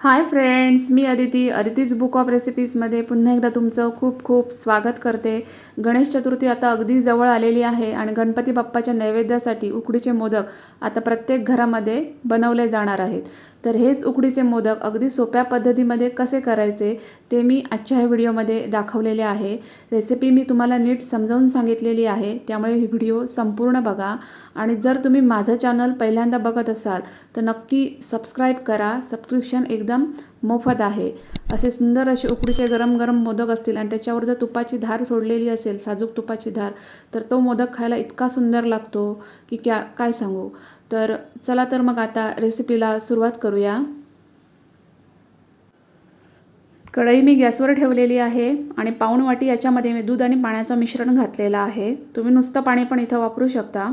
हाय friends, मी Aditi's book of रेसिपीजमध्ये पुन्हा एकदा तुमचं खूप खूप स्वागत करते। गणेश चतुर्थी आता अगदी जवळ आलेली आहे आणि गणपती बाप्पाच्या नैवेद्यासाठी उकडीचे मोदक आता प्रत्येक घरामध्ये बनवले जाणार आहेत। तर हेच उकडीचे मोदक अगदी सोप्या पद्धतीमध्ये कसे करायचे ते मी आजच्या ह्या व्हिडिओमध्ये दाखवलेले आहे। रेसिपी मी तुम्हाला नीट समजावून सांगितलेली आहे, त्यामुळे ही व्हिडिओ संपूर्ण बघा। आणि जर तुम्ही माझं चॅनल पहिल्यांदा बघत असाल तर नक्की सबस्क्राईब करा। सबस्क्रिप्शन एकदम मोफत आहे। असे सुंदर असे उकडीचे गरम गरम मोदक असतील आणि त्याच्यावर जर तुपाची धार सोडलेली असेल, साजूक तुपाची धार, तर तो मोदक खायला इतका सुंदर लागतो की काय सांगू। तर चला तर मग आता रेसिपीला सुरुवात करूया। कढई मी गॅसवर ठेवलेली आहे आणि पाऊण वाटी याच्यामध्ये मी दूध आणि पाण्याचं मिश्रण घातलेलं आहे। तुम्ही नुसतं पाणी पण इथं वापरू शकता।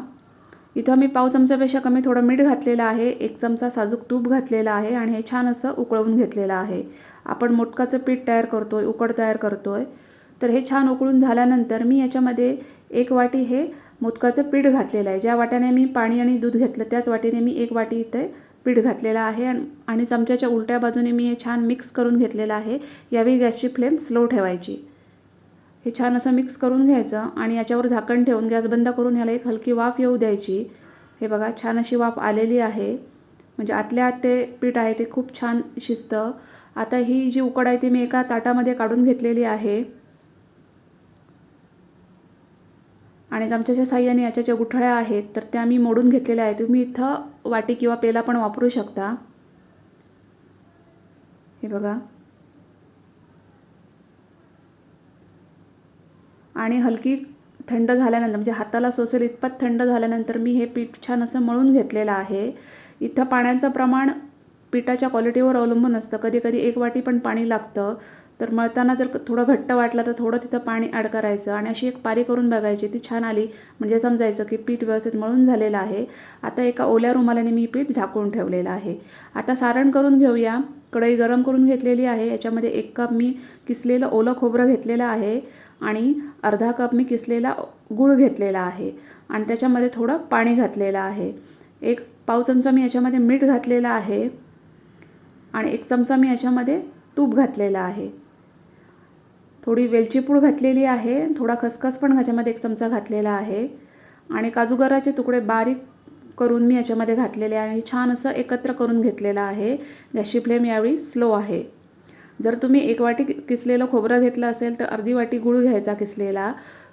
इथं मी पाव चमच्यापेक्षा कमी थोडं मीठ घातलेलं आहे, 1 चमचा साजूक तूप घातलेलं आहे आणि हे छान असं उकळवून घेतलेलं आहे। आपण मोदकाचं पीठ तयार करतोय, उकड तयार करतोय। तर हे छान उकळून झाल्यानंतर मी याच्यामध्ये 1 वाटी हे मोदकाचं पीठ घातलेलं आहे। ज्या वाट्याने मी पाणी आणि दूध घेतलं त्याच वाटीने मी 1 वाटी इथे पीठ घातलेलं आहे आणि चमच्याच्या उलट्या बाजूने मी हे छान मिक्स करून घेतलेलं आहे। यावेळी गॅसची फ्लेम स्लो ठेवायची। हे छान असं मिक्स करून घ्यायचं आणि याच्यावर झाकण ठेवून गॅस बंद करून ह्याला एक हलकी वाफ येऊ द्यायची। हे बघा छान अशी वाफ आलेली आहे, म्हणजे आतल्या आत ते पीठ आहे ते खूप छान शिजतं। आता ही जी उकड आहे ती मी एका ताटामध्ये काढून घेतलेली आहे आणि चमच्याच्या साहाय्याने याच्या ज्या गुठळ्या आहेत तर त्या मी मोडून घेतलेल्या आहेत। तुम्ही इथं वाटी किंवा पेला पण वापरू शकता। हे बघा, आणि हलकी थंड झाल्यानंतर म्हणजे हाताला सोसेल इतपत थंड झाल्यानंतर मी हे पीठ छान असं मळून घेतलेलं आहे। इथं पाण्याचं प्रमाण पिठाच्या क्वालिटीवर अवलंबून असतं। कधी कधी 1 वाटी पण पाणी लागतं। तर मळताना जर थोडं घट्ट वाटलं तर थोडं तिथं पाणी ॲड करायचं आणि अशी एक पारी करून बघायची। ती छान आली म्हणजे समजायचं की पीठ व्यवस्थित मळून झालेलं आहे। आता एका ओल्या रुमालाने मी पीठ झाकून ठेवलेलं आहे। आता सारण करून घेऊया। कढई गरम करून घेतलेली आहे। याच्यामध्ये 1 कप मी किसलेलं ओलं खोबरं घेतलेलं आहे आणि अर्धा कप मी किसलेला गूळ घेतलेला आहे आणि त्याच्यामध्ये थोडं पाणी घातलेलं आहे। 1 पाव चमचा मी याच्यामध्ये मीठ घातलेलं आहे आणि 1 चमचा मी याच्यामध्ये तूप घातलेलं आहे। थोडी वेलची पूड घातलेली आहे, थोडा खसखस पण याच्यामध्ये 1 चमचा घातलेला आहे आणि काजूगराचे तुकडे बारीक करून मी याच्यामध्ये घातलेले आणि छान असं एकत्र करून घेतलेलं आहे। गॅसची फ्लेम यावेळी स्लो आहे। जर तुम्ही 1 वाटी किसलेलं खोबरं घेतलं असेल तर अर्धी वाटी गूळ घ्यायचा किसलेला।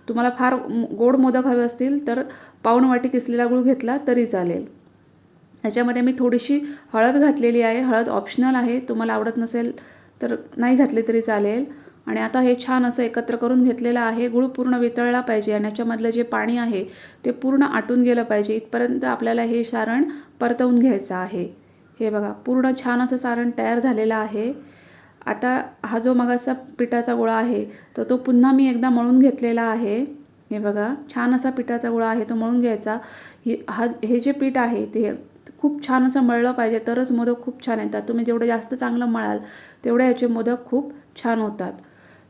तुम्हाला फार गोड मोदक हवे असतील तर पाऊण वाटी किसलेला गूळ घेतला तरी चालेल। याच्यामध्ये मी थोडीशी हळद घातलेली आहे। हळद ऑप्शनल आहे, तुम्हाला आवडत नसेल तर नाही घातली तरी चालेल। आणि आता हे छान असं एकत्र करून घेतलेलं आहे। गूळ पूर्ण वितळला पाहिजे आणि याच्यामधलं जे पाणी आहे ते पूर्ण आटून गेलं पाहिजे। इथपर्यंत आपल्याला हे सारण परतवून घ्यायचं आहे। हे बघा पूर्ण छान असं सारण तयार झालेलं आहे। आता हा जो मगाचा पिठाचा गोळा आहे तर तो पुन्हा मी एकदा मळून घेतलेला आहे। हे बघा छान असा पिठाचा गोळा आहे, तो मळून घ्यायचा। हे जे पीठ आहे ते खूप छान असं मळलं पाहिजे तरच मोदक खूप छान येतात। तुम्ही जेवढं जास्त चांगलं मळाल तेवढे याचे मोदक खूप छान होतात।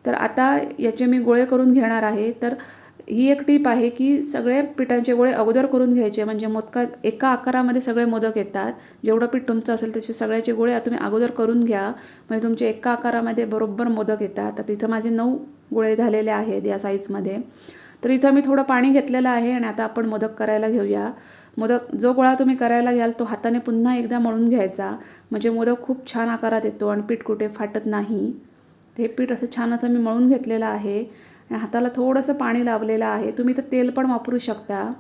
तर आता याचे मी गोळे करून घेणार आहे। तर ही एक टीप आहे की सगळे पिठांचे गोळे अगोदर करून घ्यायचे, म्हणजे मोदकात एका आकारामध्ये सगळे मोदक येतात। जेवढं पीठ तुमचं असेल त्याचे सगळ्याचे गोळे तुम्ही अगोदर करून घ्या, म्हणजे तुमचे एका आकारामध्ये बरोबर मोदक येतात। तर इथं माझे 9 गोळे झालेले आहेत या साईजमध्ये। तर इथं मी थोडं पाणी घेतलेलं आहे आणि आता आपण मोदक करायला घेऊया। मोदक जो गोळा तुम्ही करायला घ्याल तो हाताने पुन्हा एकदा मळून घ्यायचा, म्हणजे मोदक खूप छान आकारात येतो आणि पीठ कुठे फाटत नाही। हे पीठ असं छान असं मी मळून घेतलेलं आहे आणि हाताला थोडंसं पाणी लावलेलं आहे। तुम्ही तर तेल पण वापरू शकता।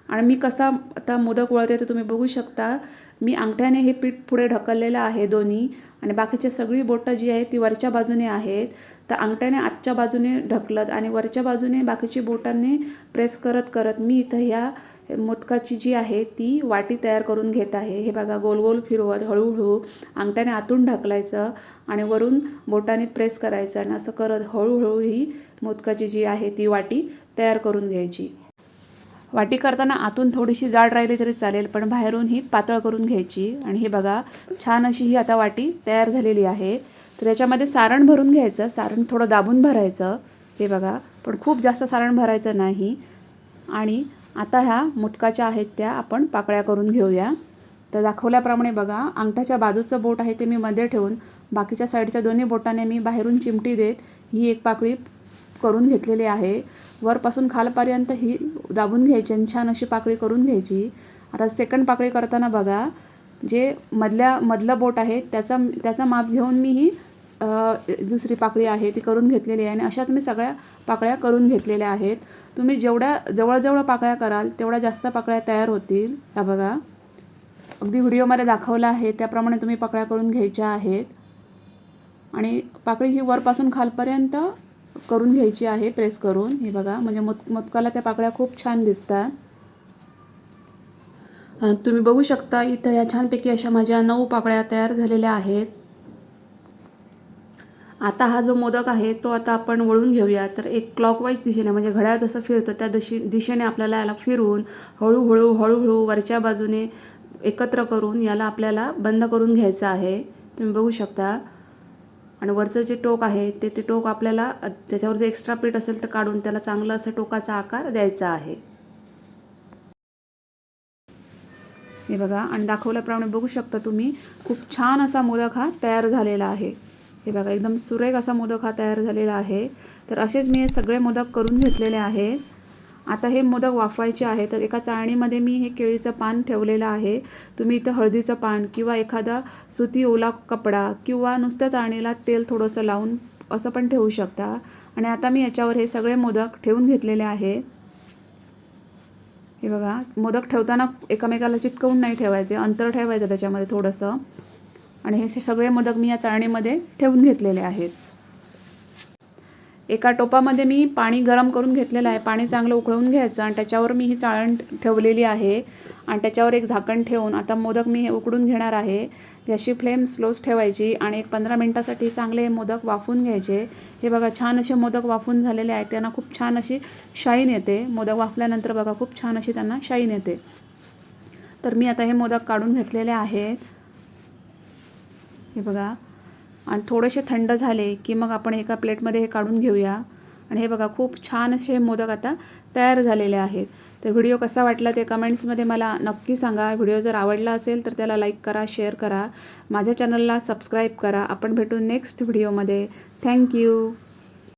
आणि मी कसा आता मोदक वळते तर तुम्ही बघू शकता। मी अंगठ्याने हे पीठ पुढे ढकललेलं आहे दोन्ही, आणि बाकीची सगळी बोटं जी आहेत ती वरच्या बाजूने आहेत। तर अंगठ्याने आतच्या बाजूने ढकलत आणि वरच्या बाजूने बाकीची बोटांनी प्रेस करत करत मी इथं ह्या मोदकाची जी आहे ती वाटी तयार करून घेत आहे। हे बघा गोल गोल फिरवत हळूहळू अंगठ्याने आतून ढकलायचं आणि वरून बोटाने प्रेस करायचं आणि असं करत हळूहळू ही मोदकाची जी आहे ती वाटी तयार करून घ्यायची। वाटी करताना आतून थोडीशी जाड राहिली तरी चालेल, पण बाहेरून ही पातळ करून घ्यायची। आणि हे बघा छान अशी ही आता वाटी तयार झालेली आहे। तर याच्यामध्ये सारण भरून घ्यायचं, सारण थोडं दाबून भरायचं। हे बघा, पण खूप जास्त सारण भरायचं नाही। आणि आता ह्या मोदकाच्या आहेत त्या आपण पाकळ्या करून घेऊया। तर दाखवल्याप्रमाणे बघा, अंगठ्याच्या बाजूचं बोट आहे ते मी मध्ये ठेवून बाकीच्या साईडच्या दोन्ही बोटाने मी बाहेरून चिमटी देत ही एक पाकळी करून घेतलेली आहे. वरपासून खालपर्यंत ही दाबून घ्यायची आणि छान अशी पाकळी करून घ्यायची. आता सेकंड पाकळी करताना बघा, जे मधलं बोट आहे त्याचा माप घेऊन मी ही दुसरी पाकळी आहे ती करून घेतलेली आहे आणि अशाच मी सगळ्या पाकळ्या करून घेतलेल्या आहेत. तुम्ही जेवढ्या जवळ पाकळ्या कराल तेवढ्या जास्त पाकळ्या तयार होतील. ह्या बघा, अगदी व्हिडिओमध्ये दाखवलं आहे त्याप्रमाणे तुम्ही पाकळ्या करून घ्यायच्या आहेत आणि पाकळी ही वरपासून खालपर्यंत करून घ्यायची आहे प्रेस करून. हे बघा, म्हणजे मोदकाला त्या पाकळ्या खूप छान दिसतात. तुम्ही बघू शकता इथं या छानपैकी अशा माझ्या 9 पाकळ्या तयार झालेल्या आहेत. आता हा जो मोदक आहे तो आता आपण वळून घेऊया. तर एक क्लॉकवाईज दिशेने, म्हणजे घड्याळ जसं फिरतं त्या दिशेने आपल्याला याला फिरवून हळूहळू वरच्या बाजूने एकत्र करून याला आपल्याला बंद करून घ्यायचं आहे. तुम्ही बघू शकता. आणि वरचं जे टोक आहे ते टोक आपल्याला त्याच्यावर जे एक्स्ट्रा पीठ असेल तर काढून त्याला चांगलं असं टोकाचा आकार द्यायचा आहे. हे बघा, आणि दाखवल्याप्रमाणे बघू शकता तुम्ही, खूप छान असा मोदक हा तयार झालेला आहे. हे बघा, एकदम सुरेख असा मोदक हा तयार झालेला आहे. तर असेच मी हे सगळे मोदक करून घेतलेले आहेत. आता हे मोदक वाफवायचे आहे. तर एका चाळणीमध्ये मी हे केळीचं पान ठेवलेलं आहे. तुम्ही इथं हळदीचं पान किंवा एखादा सुती ओला कपडा किंवा नुसत्या चाळणीला तेल थोडंसं लावून असं पण ठेवू शकता. आणि आता मी याच्यावर हे सगळे मोदक ठेवून घेतलेले आहेत. हे बघा, मोदक ठेवताना एकमेकाला चिटकवून नाही ठेवायचे, अंतर ठेवायचं त्याच्यामध्ये थोडंसं. आणि हे सगळे मोदक मी या चाळणीमध्ये ठेवून घेतलेले आहेत. एका टोपामध्ये मी पाणी गरम करून घेतलेलं आहे. पाणी चांगलं उकळवून घ्यायचं आणि त्याच्यावर मी ही चाळण ठेवलेली आहे आणि त्याच्यावर एक झाकण ठेवून आता मोदक मी हे उकडून घेणार आहे. गॅसची फ्लेम स्लोच ठेवायची आणि एक 15 मिनिटासाठी चांगले मोदक वाफवून घ्यायचे. हे बघा, छान असे मोदक वाफवून झालेले आहेत. त्यांना खूप छान अशी शाईन येते. मोदक वाफल्यानंतर बघा, खूप छान अशी त्यांना शाईन येते. तर मी आता हे मोदक काढून घेतलेले आहेत. हे बघा, आणि थोडेसे थंड झाले की मग आपण एका प्लेटमध्ये हे काढून घेऊया. आणि हे बघा, खूप छान असे मोदक आता तयार झालेले आहेत. तर व्हिडिओ कसा वाटला ते कमेंट्समध्ये मला नक्की सांगा. व्हिडिओ जर आवडला असेल तर त्याला लाईक करा, शेअर करा, माझ्या चॅनलला सबस्क्राईब करा. आपण भेटू नेक्स्ट व्हिडिओमध्ये. थँक्यू.